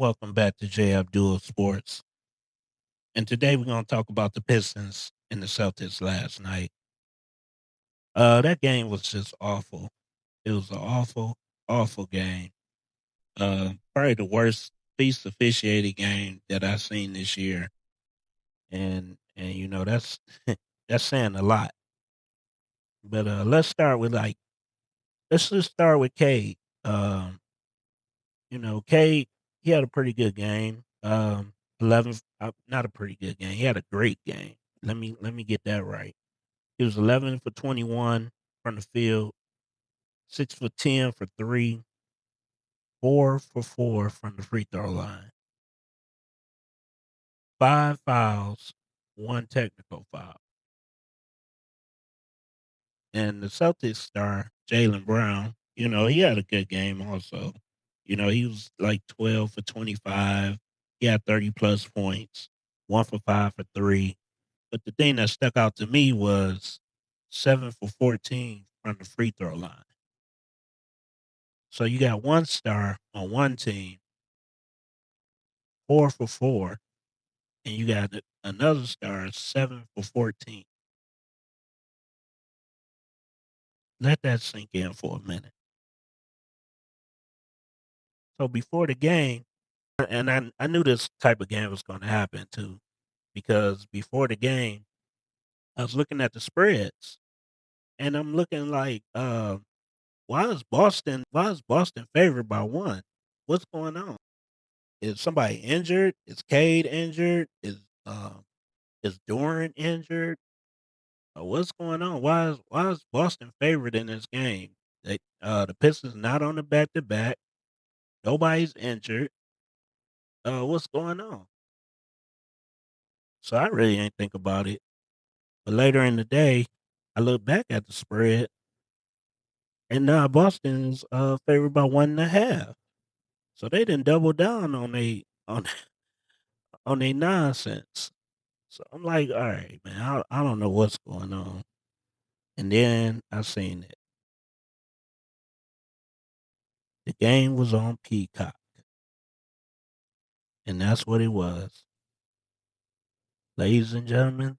Welcome back to J-Abdul Sports. And today we're going to talk about the Pistons and the Celtics last night. That game was just awful. It was an awful, awful game. Probably the worst feast officiated game that I've seen this year. And that's that's saying a lot. But let's just start with Cade. Cade, he had a pretty good game. 11, not a pretty good game. He had a great game. Let me get that right. He was 11 for 21 from the field, 6 for 10 for three, 4 for 4 from the free throw line, 5 fouls, 1 technical foul. And the Celtics star, Jalen Brown, he had a good game also. He was like 12 for 25. He had 30 plus points, 1 for 5 for three. But the thing that stuck out to me was 7 for 14 from the free throw line. So you got one star on one team, 4 for 4, and you got another star, 7 for 14. Let that sink in for a minute. So before the game, and I knew this type of game was going to happen too, because before the game, I was looking at the spreads, and I'm looking like, why is Boston favored by one? What's going on? Is somebody injured? Is Cade injured? Is Doran injured? What's going on? Why is Boston favored in this game? The Pistons not on the back to back. Nobody's injured. What's going on? So I really ain't think about it. But later in the day, I look back at the spread, and now Boston's favored by 1.5. So they didn't double down on on their nonsense. So I'm like, all right, man, I don't know what's going on. And then I seen it. The game was on Peacock, and that's what it was. Ladies and gentlemen,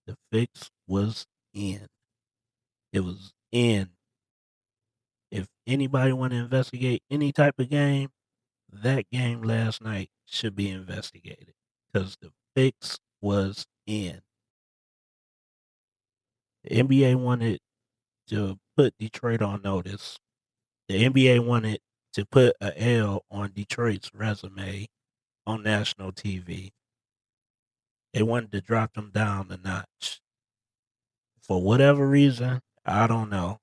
the fix was in. It was in. If anybody want to investigate any type of game, that game last night should be investigated because the fix was in. The NBA wanted to put Detroit on notice. The NBA wanted to put a L on Detroit's resume on national TV. They wanted to drop them down a notch. For whatever reason, I don't know.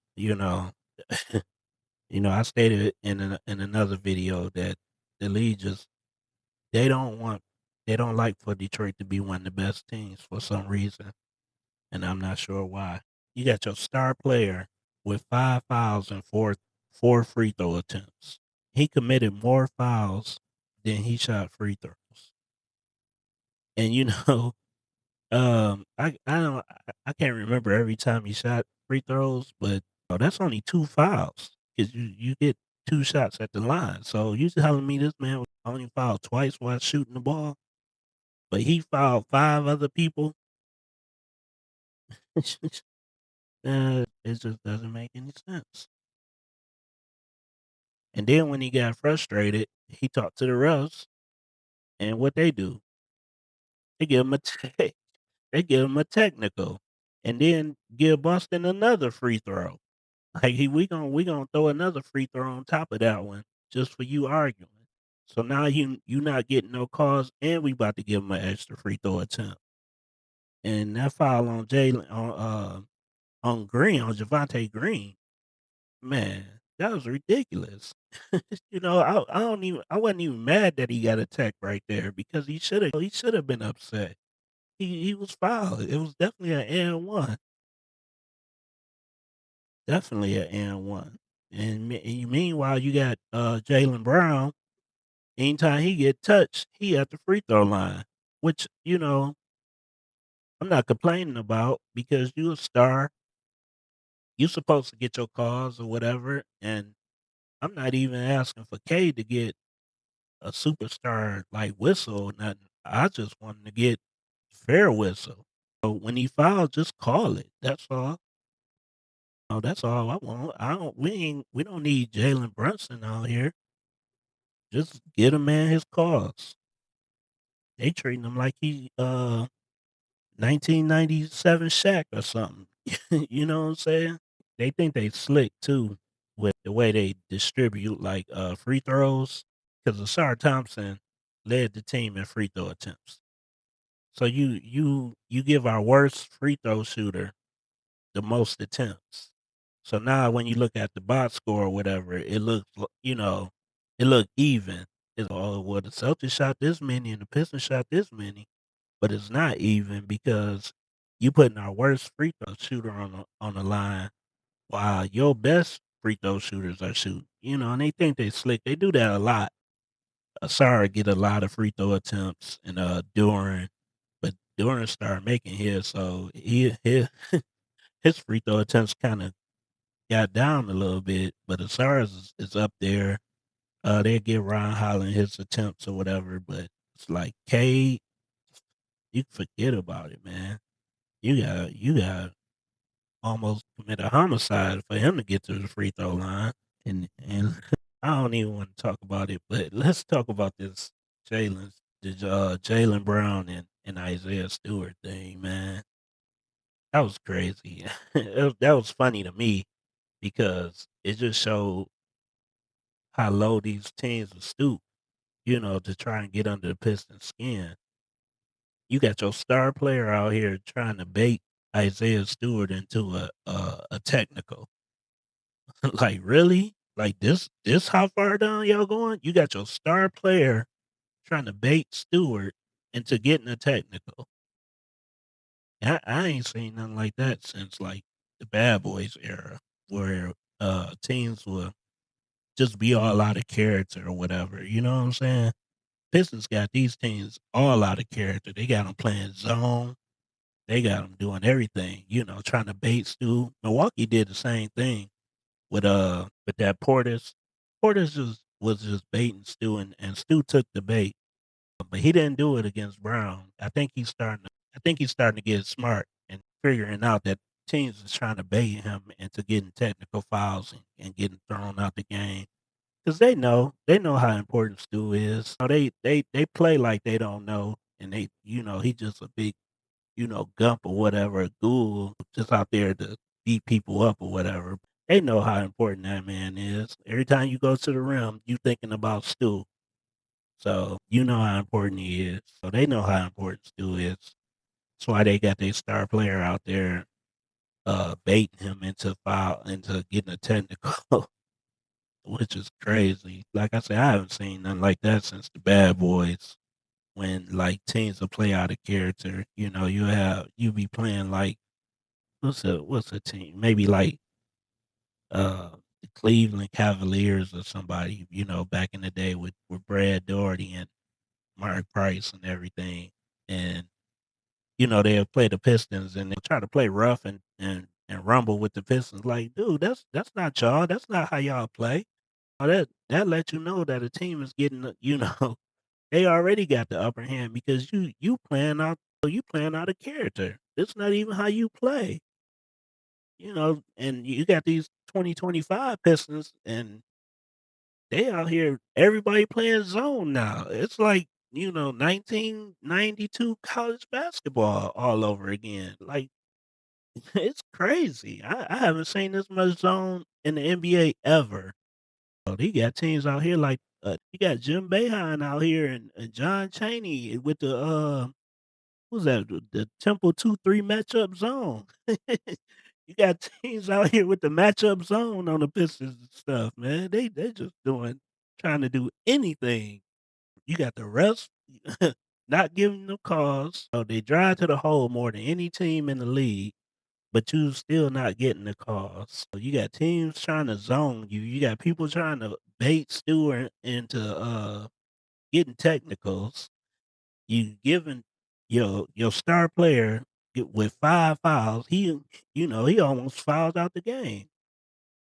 I stated in another video that the league just they don't want they don't like for Detroit to be one of the best teams for some reason, and I'm not sure why. You got your star player with 5 fouls and four free throw attempts. He committed more fouls than he shot free throws. And I don't I can't remember every time he shot free throws, but that's only 2 fouls because you get 2 shots at the line. So you telling me this man only fouled twice while shooting the ball, but he fouled 5 other people? It just doesn't make any sense. And then when he got frustrated, he talked to the refs, and what they do, they give him they give him a technical, and then give Boston another free throw. Like we gonna throw another free throw on top of that one just for you arguing. So now you not getting no calls, and we about to give him an extra free throw attempt. And that foul on Jalen on Green on Javante Green, man, that was ridiculous. I wasn't even mad that he got a tech right there because he should have been upset. He was fouled. It was definitely an and one. Definitely an and one. And meanwhile, you got Jalen Brown. Anytime he get touched, he at the free throw line, which I'm not complaining about because you a star. You supposed to get your calls or whatever, and I'm not even asking for K to get a superstar like whistle or nothing. I just wanted to get fair whistle. So when he fouled, just call it. That's all. Oh, that's all I want. I don't. We don't need Jalen Brunson out here. Just get a man his calls. They treating him like he 1997 Shaq or something. You know what I'm saying? They think they slick too with the way they distribute like free throws. Because Asar Thompson led the team in free throw attempts. So you give our worst free throw shooter the most attempts. So now when you look at the box score or whatever, it looks it look even. It's oh well the Celtics shot this many and the Pistons shot this many, but it's not even because you putting our worst free throw shooter on the line while your best free throw shooters are shooting. And they think they slick. They do that a lot. Asara get a lot of free throw attempts and Duran, but Duran started making his, so his free throw attempts kind of got down a little bit, but Asara's is up there. They give Ron Holland his attempts or whatever, but it's like Cade, you can forget about it, man. You got almost commit a homicide for him to get to the free throw line. And I don't even want to talk about it, but let's talk about this Jalen Jalen Brown and Isaiah Stewart thing, man. That was crazy. That was funny to me because it just showed how low these teams will stoop, to try and get under the Pistons' skin. You got your star player out here trying to bait Isaiah Stewart into a technical. Like really? Like this how far down y'all going? You got your star player trying to bait Stewart into getting a technical. I ain't seen nothing like that since like the Bad Boys era, where teams will just be all out of character or whatever. You know what I'm saying? Pistons got these teams all out of character. They got them playing zone. They got them doing everything. Trying to bait Stu. Milwaukee did the same thing with that Portis. Portis just was just baiting Stu, and Stu took the bait, but he didn't do it against Brown. I think he's starting to get smart and figuring out that teams is trying to bait him into getting technical fouls and getting thrown out the game because they know how important Stu is. So they play like they don't know, and he just a big gump or whatever, a ghoul just out there to beat people up or whatever. They know how important that man is. Every time you go to the rim, you thinking about Stu. So you know how important he is. So they know how important Stu is. That's why they got their star player out there baiting him into getting a technical, which is crazy. Like I said, I haven't seen nothing like that since the Bad Boys. When like teams will play out of character, you be playing like what's a team? Maybe like the Cleveland Cavaliers or somebody, back in the day with Brad Daugherty and Mark Price and everything. And they'll play the Pistons and they'll try to play rough and rumble with the Pistons. Like, dude, that's not y'all. That's not how y'all play. That lets you know that a team is getting they already got the upper hand because you playing out of character. It's not even how you play. And you got these 2025 Pistons, and they out here, everybody playing zone now. It's like, 1992 college basketball all over again. Like, it's crazy. I haven't seen this much zone in the NBA ever. Oh, they got teams out here like, you got Jim Boeheim out here and John Chaney with the, who's that? The Temple 2-3 matchup zone. You got teams out here with the matchup zone on the Pistons and stuff, man. They just trying to do anything. You got the refs not giving them calls. So they drive to the hole more than any team in the league, but you still not getting the calls. So you got teams trying to zone you. You got people trying to bait Stewart into getting technicals. You giving your star player with 5 fouls, he almost fouled out the game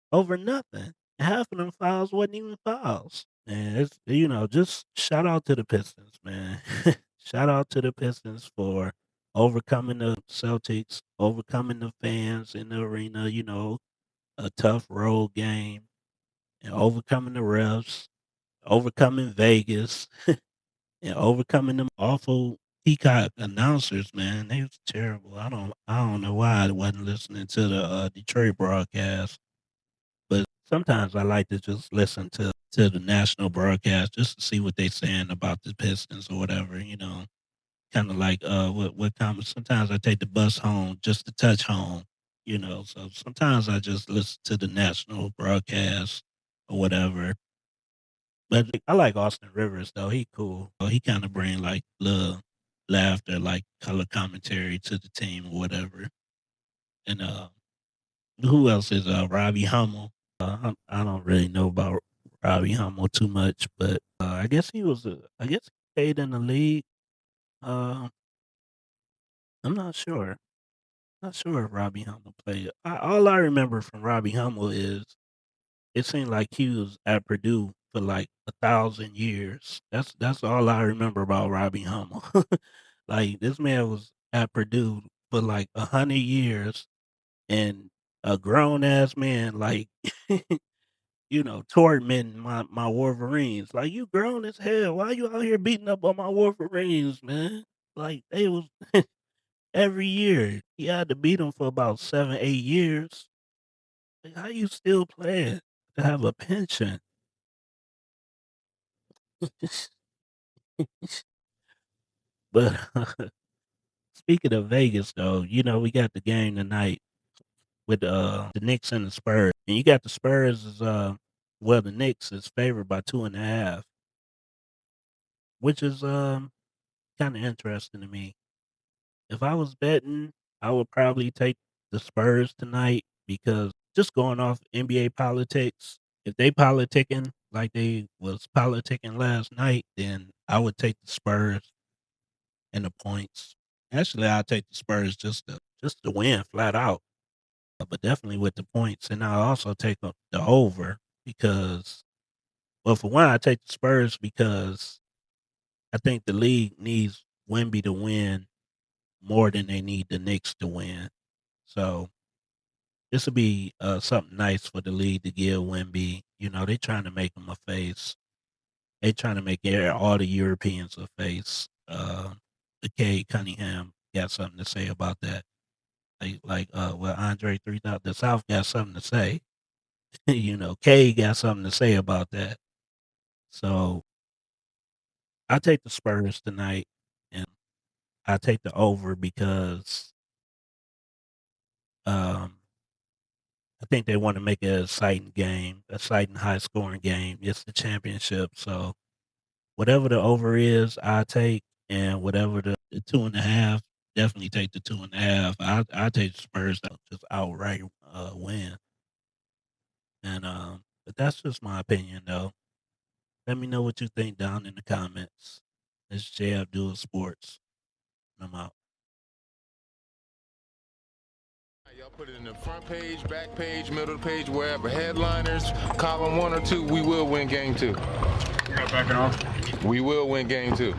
over nothing. Half of them fouls wasn't even fouls. And it's just shout out to the Pistons, man. Shout out to the Pistons for overcoming the Celtics, overcoming the fans in the arena, a tough road game, and overcoming the refs, overcoming Vegas, and overcoming them awful Peacock announcers, man. They was terrible. I don't know why I wasn't listening to the Detroit broadcast, but sometimes I like to just listen to the national broadcast just to see what they saying about the Pistons or whatever. Kind of like what time. Sometimes I take the bus home just to touch home. So sometimes I just listen to the national broadcast or whatever. But I like Austin Rivers though. He cool. He kind of bring like love, laughter, like color commentary to the team or whatever. And who else is Robbie Hummel? I don't really know about Robbie Hummel too much, but I guess he was. I guess he played in the league. Uh, I'm not sure. Not sure if Robbie Hummel played. All I remember from Robbie Hummel is it seemed like he was at Purdue for like 1,000 years. That's all I remember about Robbie Hummel. Like this man was at Purdue for like 100 years, and a grown ass man like tormenting my Wolverines. Like you grown as hell. Why you out here beating up on my Wolverines, man? Like they was every year he had to beat them for about 7, 8 years. Like, how you still playing to have a pension? But speaking of Vegas, though, we got the game tonight with the Knicks and the Spurs, and you got the Spurs the Knicks is favored by 2.5, which is kind of interesting to me. If I was betting, I would probably take the Spurs tonight because just going off NBA politics, if they politicking like they was politicking last night, then I would take the Spurs and the points. Actually, I'll take the Spurs just to win flat out, but definitely with the points, and I'll also take the over because, well, for one, I take the Spurs because I think the league needs Wemby to win more than they need the Knicks to win. So this would be something nice for the league to give Wemby. They trying to make him a face. They trying to make all the Europeans a face. Kay Cunningham got something to say about that. Well, Andre 3000, the South got something to say. Kay got something to say about that. So I take the Spurs tonight, and I take the over because um, I think they want to make it an exciting game, exciting high scoring game. It's the championship, so whatever the over is, I take, and whatever the 2.5, definitely take the 2.5. I take the Spurs to just outright win, and but that's just my opinion though. Let me know what you think down in the comments. It's J-Abdul Sports. I'm out. Y'all put it in the front page, back page, middle page, wherever. Headliners, column 1 or 2, we will win game 2. You're not backing off? We will win game 2.